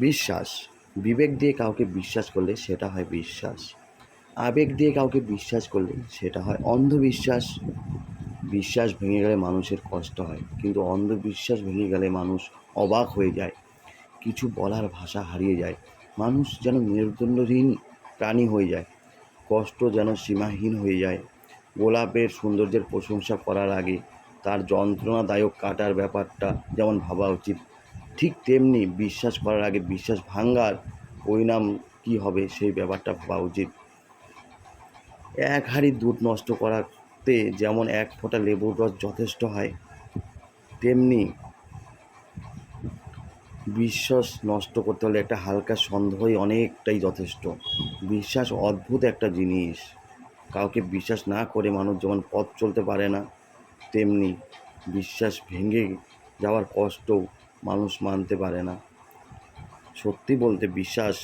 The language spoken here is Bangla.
বিশ্বাস, বিবেক দিয়ে কাউকে বিশ্বাস করলে সেটা হয় বিশ্বাস। আবেগ দিয়ে কাউকে বিশ্বাস করলে সেটা হয় অন্ধবিশ্বাস। বিশ্বাস ভেঙে গেলে মানুষের কষ্ট হয়, কিন্তু অন্ধবিশ্বাস ভেঙে গেলে মানুষ অবাক হয়ে যায়, কিছু বলার ভাষা হারিয়ে যায়। মানুষ যেন মেরুদণ্ডহীন প্রাণী হয়ে যায়, কষ্ট যেন সীমাহীন হয়ে যায়। গোলাপের সৌন্দর্যের প্রশংসা করার আগে তার যন্ত্রণাদায়ক কাটার ব্যাপারটা যেমন ভাবা উচিত, ঠিক তেমনি বিশ্বাস করার আগে বিশ্বাস ভাঙার পরিণাম কী হবে সেই ব্যাপারটা ভাবা উচিত। এক হাঁড়ি দুধ নষ্ট করাতে যেমন এক ফোঁটা লেবুর রস যথেষ্ট হয়, তেমনি বিশ্বাস নষ্ট করতে হলে একটা হালকা সন্দেহই অনেকটাই যথেষ্ট। বিশ্বাস অদ্ভুত একটা জিনিস, কাউকে বিশ্বাস না করে মানুষ যেমন পথ চলতে পারে না, তেমনি বিশ্বাস ভেঙে যাওয়ার কষ্টও মানুষ মানতে পারে না। সত্যি বলতে বিশ্বাস